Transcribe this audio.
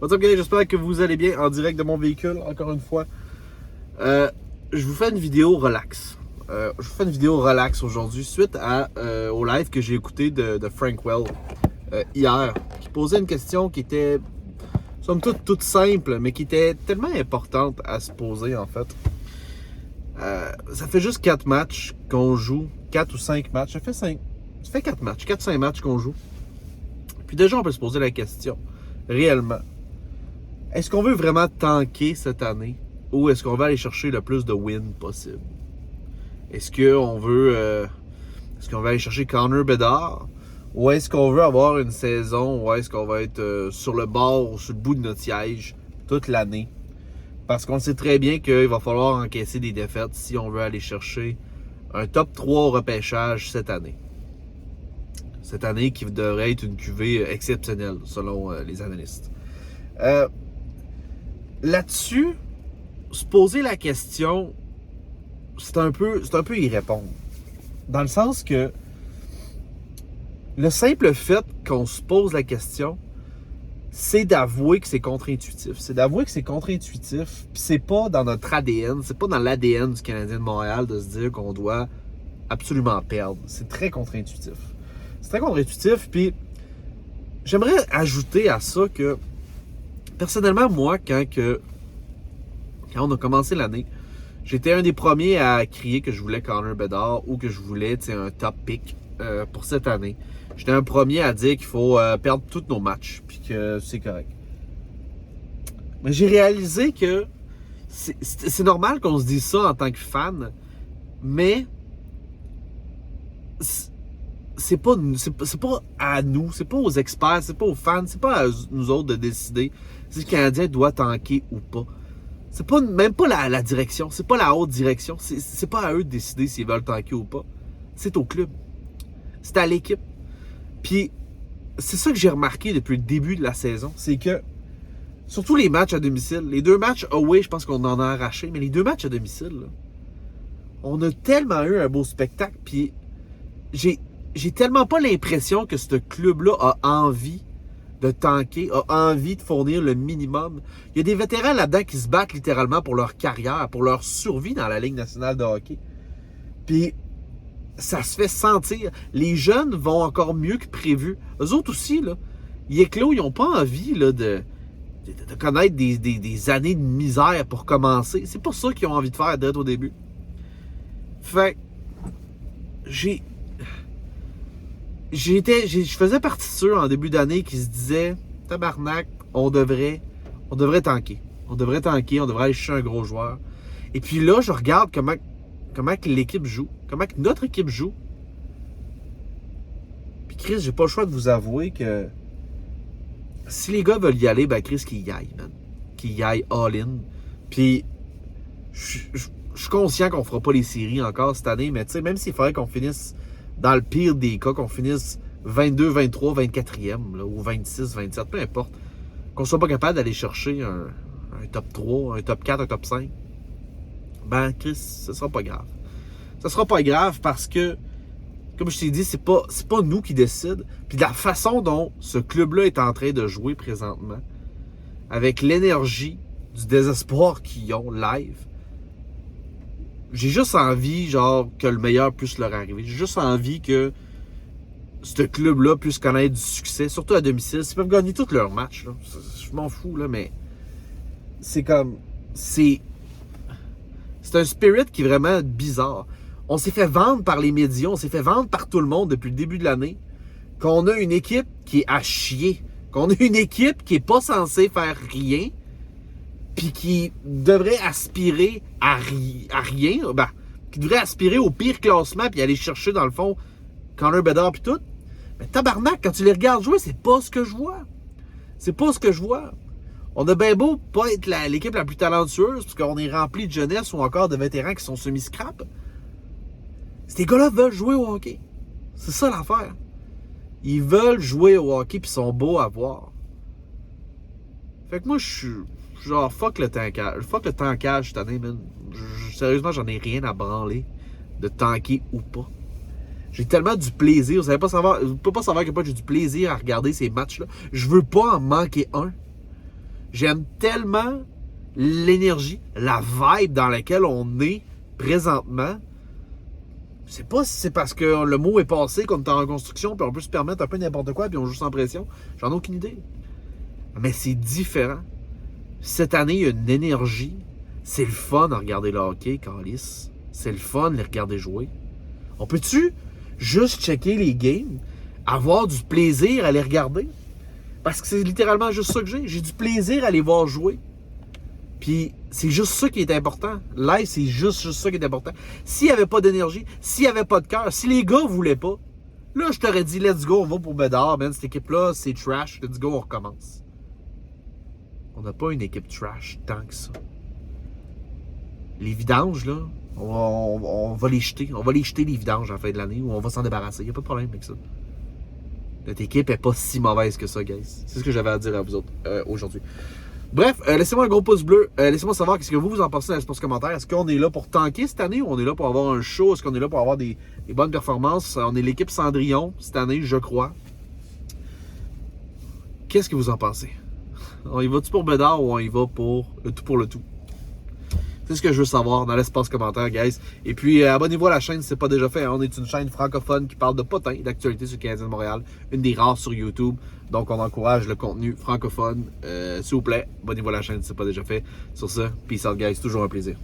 What's up, guys? J'espère que vous allez bien en direct de mon véhicule, encore une fois. Je vous fais une vidéo relax. Aujourd'hui suite au live que j'ai écouté de Frank Well hier, qui posait une question qui était, somme toute simple, mais qui était tellement importante à se poser en fait. Ça fait juste 4 matchs qu'on joue, 4 ou 5 matchs, ça fait 4 matchs, 4-5 matchs qu'on joue. Puis déjà, on peut se poser la question, réellement, est-ce qu'on veut vraiment tanker cette année ou est-ce qu'on va aller chercher le plus de wins possible? Est-ce qu'on veut aller chercher Connor Bedard ou est-ce qu'on veut avoir une saison où est-ce qu'on va être sur le bord ou sur le bout de notre siège toute l'année? Parce qu'on sait très bien qu'il va falloir encaisser des défaites si on veut aller chercher un top 3 au repêchage cette année. Cette année qui devrait être une cuvée exceptionnelle selon les analystes. Là-dessus, se poser la question, c'est un peu y répondre. Dans le sens que le simple fait qu'on se pose la question, c'est d'avouer que c'est contre-intuitif. Puis c'est pas dans notre ADN, c'est pas dans l'ADN du Canadien de Montréal de se dire qu'on doit absolument perdre. C'est très contre-intuitif. Puis j'aimerais ajouter à ça que personnellement, moi, quand on a commencé l'année, j'étais un des premiers à crier que je voulais Connor Bedard ou que je voulais un top pick pour cette année. J'étais un premier à dire qu'il faut perdre tous nos matchs, puis que c'est correct. Mais j'ai réalisé que c'est normal qu'on se dise ça en tant que fan, mais c'est pas à nous, c'est pas aux experts, c'est pas aux fans, c'est pas à nous autres de décider si le Canadien doit tanker ou pas. C'est pas même pas la direction, c'est pas la haute direction, c'est pas à eux de décider s'ils veulent tanker ou pas. C'est au club. C'est à l'équipe. Puis c'est ça que j'ai remarqué depuis le début de la saison, c'est que surtout les matchs à domicile, les 2 matchs away, je pense qu'on en a arraché, mais les 2 matchs à domicile, là, on a tellement eu un beau spectacle, puis j'ai tellement pas l'impression que ce club-là a envie de tanker, a envie de fournir le minimum. Il y a des vétérans là-dedans qui se battent littéralement pour leur carrière, pour leur survie dans la Ligue nationale de hockey. Puis ça se fait sentir. Les jeunes vont encore mieux que prévu. Eux autres aussi, là, ils n'ont pas envie là, de connaître des années de misère pour commencer. C'est pas ça qu'ils ont envie de faire dès au début. Fait je faisais partie de ceux en début d'année qui se disaient tabarnak, on devrait tanker. On devrait aller chercher un gros joueur. Et puis là, je regarde comment que l'équipe joue, comment que notre équipe joue. Puis Chris, j'ai pas le choix de vous avouer que si les gars veulent y aller, ben Chris, qu'ils y aillent, man. Qu'ils y aillent all-in. Puis je suis conscient qu'on fera pas les séries encore cette année, mais tu sais, même s'il faudrait qu'on finisse dans le pire des cas, qu'on finisse 22, 23, 24e, là, ou 26, 27, peu importe, qu'on soit pas capable d'aller chercher un top 3, un top 4, un top 5, ben Chris, ce sera pas grave. Ce sera pas grave parce que, comme je t'ai dit, c'est pas nous qui décident. Puis la façon dont ce club-là est en train de jouer présentement, avec l'énergie du désespoir qu'ils ont live, j'ai juste envie, genre, que le meilleur puisse leur arriver. J'ai juste envie que ce club-là puisse connaître du succès, surtout à domicile. S'ils peuvent gagner tous leurs matchs, là, je m'en fous, là, mais c'est comme... C'est un spirit qui est vraiment bizarre. On s'est fait vendre par les médias, on s'est fait vendre par tout le monde depuis le début de l'année qu'on a une équipe qui est à chier, qu'on a une équipe qui est pas censée faire rien, puis qui devrait aspirer à rien, ben, qui devrait aspirer au pire classement puis aller chercher dans le fond Connor Bedard puis tout. Mais tabarnak, quand tu les regardes jouer, c'est pas ce que je vois. On a bien beau pas être l'équipe la plus talentueuse parce qu'on est rempli de jeunesse ou encore de vétérans qui sont semi-scrap. Ces gars-là veulent jouer au hockey. C'est ça l'affaire. Ils veulent jouer au hockey puis ils sont beaux à voir. Fait que moi, je suis genre fuck le tankage cette année, man. Sérieusement, j'en ai rien à branler de tanker ou pas. J'ai tellement du plaisir. Vous ne pouvez pas savoir à quel point j'ai du plaisir à regarder ces matchs-là. Je veux pas en manquer un. J'aime tellement l'énergie, la vibe dans laquelle on est présentement. Je sais pas si c'est parce que le mot est passé, qu'on est en reconstruction, puis on peut se permettre un peu n'importe quoi, puis on joue sans pression. J'en ai aucune idée. Mais c'est différent. Cette année, il y a une énergie. C'est le fun à regarder le hockey, Callis. C'est le fun de les regarder jouer. On peut-tu juste checker les games, avoir du plaisir à les regarder? Parce que c'est littéralement juste ça que j'ai. J'ai du plaisir à les voir jouer. Puis c'est juste ça qui est important. Live, c'est juste ça qui est important. S'il n'y avait pas d'énergie, s'il n'y avait pas de cœur, si les gars ne voulaient pas, là, je t'aurais dit, let's go, on va pour Bédard, man. Cette équipe-là, c'est trash. Let's go, on recommence. On n'a pas une équipe trash tant que ça. Les vidanges, là, on va les jeter. On va les jeter, les vidanges, en fin de l'année, ou on va s'en débarrasser. Il n'y a pas de problème avec ça. Notre équipe n'est pas si mauvaise que ça, guys. C'est ce que j'avais à dire à vous autres aujourd'hui. Bref, laissez-moi un gros pouce bleu. Laissez-moi savoir qu'est-ce que vous en pensez dans l'espace commentaire. Est-ce qu'on est là pour tanker cette année ou on est là pour avoir un show? Est-ce qu'on est là pour avoir des bonnes performances? On est l'équipe Cendrillon cette année, je crois. Qu'est-ce que vous en pensez? On y va-tu pour Bédard ou on y va pour le tout? C'est ce que je veux savoir dans l'espace commentaire, guys. Et puis, abonnez-vous à la chaîne si ce n'est pas déjà fait. On est une chaîne francophone qui parle de potins, d'actualité sur le Canadien de Montréal. Une des rares sur YouTube. Donc, on encourage le contenu francophone. S'il vous plaît, abonnez-vous à la chaîne si ce n'est pas déjà fait. Sur ce, peace out, guys. C'est toujours un plaisir.